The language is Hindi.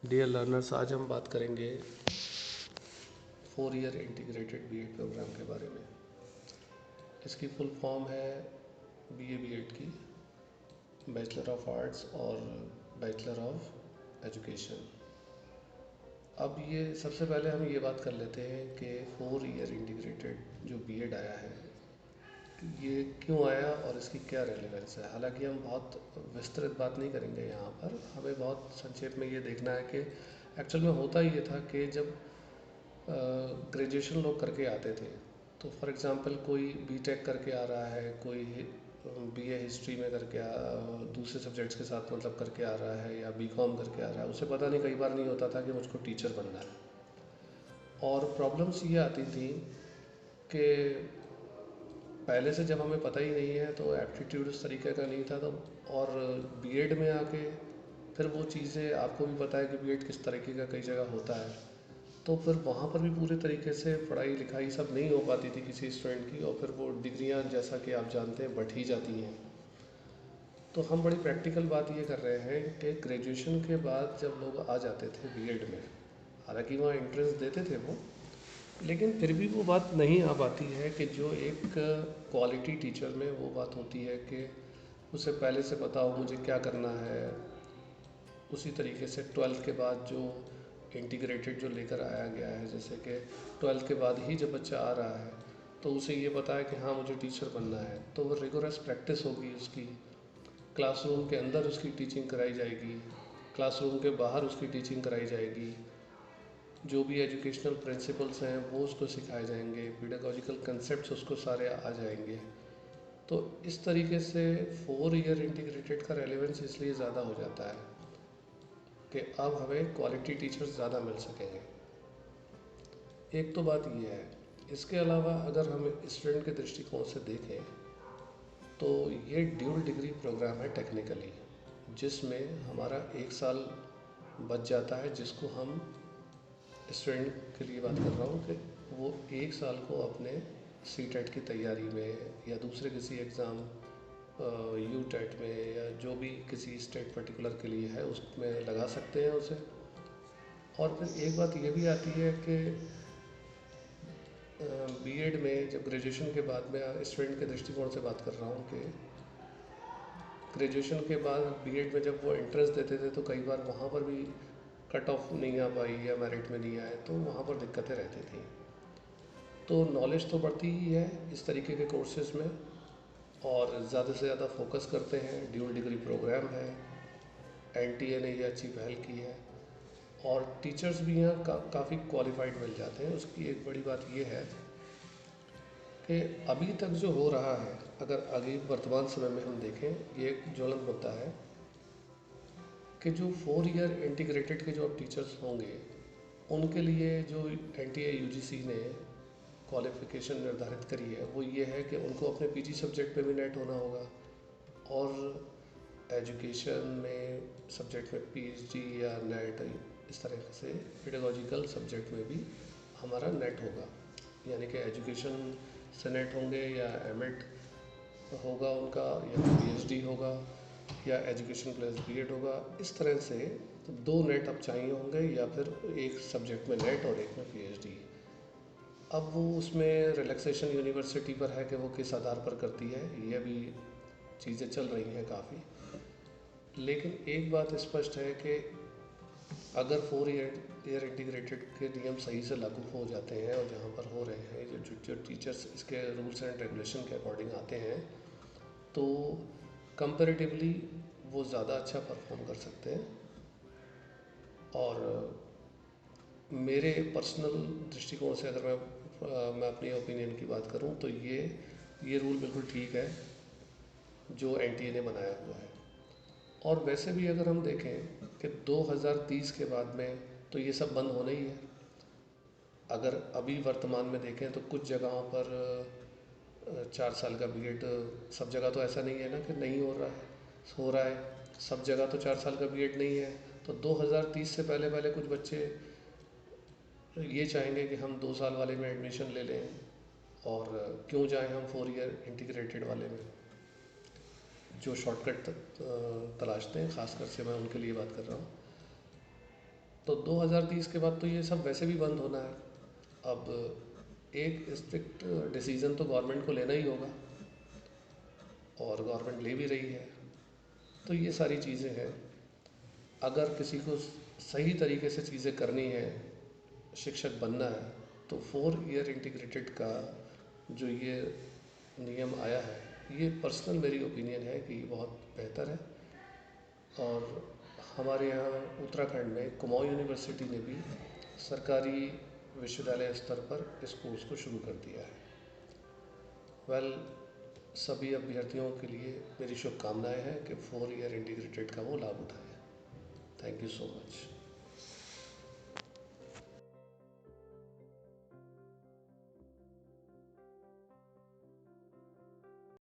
डियर लर्नर्स, आज हम बात करेंगे 4 ईयर इंटीग्रेटेड बीएड प्रोग्राम के बारे में। इसकी फुल फॉर्म है बीए बीएड की, बैचलर ऑफ आर्ट्स और बैचलर ऑफ एजुकेशन। अब ये सबसे पहले हम ये बात कर लेते हैं कि 4 ईयर इंटीग्रेटेड जो बीएड आया है ये क्यों आया और इसकी क्या रेलेवेंस है। हालांकि हम बहुत विस्तृत बात नहीं करेंगे यहाँ पर, हमें बहुत संक्षेप में ये देखना है कि एक्चुअल में होता ये था कि जब ग्रेजुएशन लोग करके आते थे, तो फॉर एग्ज़ाम्पल कोई बीटेक करके आ रहा है, कोई बीए हिस्ट्री में दूसरे सब्जेक्ट्स के साथ मतलब करके आ रहा है, या बीकॉम करके आ रहा है, उसे पता नहीं, कई बार नहीं होता था कि मुझको टीचर बनना है। और प्रॉब्लम्स ये आती थी कि पहले से जब हमें पता ही नहीं है तो एप्टीट्यूड उस तरीके का नहीं था, तो और बीएड में आके फिर वो चीज़ें आपको भी पता है कि बीएड किस तरीके का कई जगह होता है, तो फिर वहाँ पर भी पूरे तरीके से पढ़ाई लिखाई सब नहीं हो पाती थी किसी स्टूडेंट की, और फिर वो डिग्रियाँ जैसा कि आप जानते हैं बढ़ ही जाती हैं। तो हम बड़ी प्रैक्टिकल बात ये कर रहे हैं कि ग्रेजुएशन के बाद जब लोग आ जाते थे बीएड में, हालांकि वहाँ एंट्रेंस देते थे वो, लेकिन फिर भी वो बात नहीं आ पाती है कि जो एक क्वालिटी टीचर में वो बात होती है कि उसे पहले से पता हो मुझे क्या करना है। उसी तरीके से 12th के बाद जो इंटीग्रेटेड जो लेकर आया गया है, जैसे कि 12th के बाद ही जब बच्चा आ रहा है तो उसे ये पता है कि हाँ मुझे टीचर बनना है, तो वो रिगोरस प्रैक्टिस होगी उसकी, क्लासरूम के अंदर उसकी टीचिंग कराई जाएगी, क्लासरूम के बाहर उसकी टीचिंग कराई जाएगी, जो भी एजुकेशनल प्रिंसिपल्स हैं वो उसको सिखाए जाएंगे, पेडागोजिकल कंसेप्ट्स उसको सारे आ जाएंगे। तो इस तरीके से 4 ईयर इंटीग्रेटेड का रेलेवेंस इसलिए ज़्यादा हो जाता है कि अब हमें क्वालिटी टीचर्स ज़्यादा मिल सकेंगे। एक तो बात ये है। इसके अलावा अगर हम स्टूडेंट के दृष्टिकोण से देखें तो ये ड्यूल डिग्री प्रोग्राम है टेक्निकली, जिसमें हमारा 1 साल बच जाता है, जिसको हम स्टूडेंट के लिए बात कर रहा हूँ कि वो 1 साल को अपने सी टेट की तैयारी में या दूसरे किसी एग्ज़ाम यू टेट में या जो भी किसी स्टेट पर्टिकुलर के लिए है उसमें लगा सकते हैं उसे। और फिर एक बात ये भी आती है कि बीएड में जब ग्रेजुएशन के बाद में स्टूडेंट के दृष्टिकोण से बात कर रहा हूँ कि ग्रेजुएशन के बाद बीएड में जब वो एंट्रेंस देते थे तो कई बार वहाँ पर भी कट ऑफ नहीं आ पाई या मेरिट में नहीं आए, तो वहाँ पर दिक्कतें रहती थी। तो नॉलेज तो बढ़ती ही है इस तरीके के कोर्सेज़ में, और ज़्यादा से ज़्यादा फोकस करते हैं। ड्यूल डिग्री प्रोग्राम है, एनटीए ने ये अच्छी पहल की है, और टीचर्स भी यहाँ काफ़ी क्वालिफाइड मिल जाते हैं। उसकी एक बड़ी बात ये है कि अभी तक जो हो रहा है, अगर आगे वर्तमान समय में हम देखें, ये एक ज्वलंत मुद्दा है कि जो 4 ईयर इंटीग्रेटेड के जो अब टीचर्स होंगे उनके लिए जो एनटीए यूजीसी ने क्वालिफ़िकेशन निर्धारित करी है वो ये है कि उनको अपने पीजी सब्जेक्ट पे भी नेट होना होगा, और एजुकेशन में सब्जेक्ट में पीएचडी या नेट, इस तरह से पेडागोजिकल सब्जेक्ट में भी हमारा नेट होगा। यानी कि एजुकेशन से नेट होंगे, या एमएड होगा उनका, या पीएचडी होगा, या एजुकेशन प्लस बीएड होगा। इस तरह से 2 नेट अब चाहिए होंगे, या फिर एक सब्जेक्ट में नेट और एक में पीएचडी। अब वो उसमें रिलैक्सेशन यूनिवर्सिटी पर है कि वो किस आधार पर करती है, ये भी चीज़ें चल रही हैं काफ़ी। लेकिन एक बात स्पष्ट है कि अगर 4 ईयर इंटीग्रेटेड के नियम सही से लागू हो जाते हैं, और जहाँ पर हो रहे हैं, जो टीचर्स इसके रूल्स एंड रेगुलेशन के अकॉर्डिंग आते हैं, तो कंपैरेटिवली वो ज़्यादा अच्छा परफॉर्म कर सकते हैं। और मेरे पर्सनल दृष्टिकोण से अगर मैं अपनी ओपिनियन की बात करूं तो ये रूल बिल्कुल ठीक है जो एनटीए ने बनाया हुआ है। और वैसे भी अगर हम देखें कि 2030 के बाद में तो ये सब बंद होना ही है। अगर अभी वर्तमान में देखें तो कुछ जगहों पर 4 साल का बीएड, सब जगह तो ऐसा नहीं है ना कि नहीं हो रहा है, हो रहा है। सब जगह तो 4 साल का बीएड नहीं है। तो 2030 से पहले पहले कुछ बच्चे ये चाहेंगे कि हम 2 साल वाले में एडमिशन ले लें, और क्यों जाएं हम 4 ईयर इंटीग्रेटेड वाले में। जो शॉर्टकट तलाशते हैं, ख़ासकर से मैं उनके लिए बात कर रहा हूँ। तो 2030 के बाद तो ये सब वैसे भी बंद होना है। अब एक स्ट्रिक्ट डिसीज़न तो गवर्नमेंट को लेना ही होगा, और गवर्नमेंट ले भी रही है। तो ये सारी चीज़ें हैं। अगर किसी को सही तरीके से चीज़ें करनी है, शिक्षक बनना है, तो 4 ईयर इंटीग्रेटेड का जो ये नियम आया है, ये पर्सनल मेरी ओपिनियन है कि बहुत बेहतर है। और हमारे यहाँ उत्तराखंड में कुमाऊँ यूनिवर्सिटी ने भी सरकारी विश्वविद्यालय स्तर पर इस कोर्स को शुरू कर दिया है। वेल, सभी अभ्यर्थियों के लिए मेरी शुभकामनाएं हैं कि 4 ईयर इंटीग्रेटेड का वो लाभ उठाएं। Thank you so much.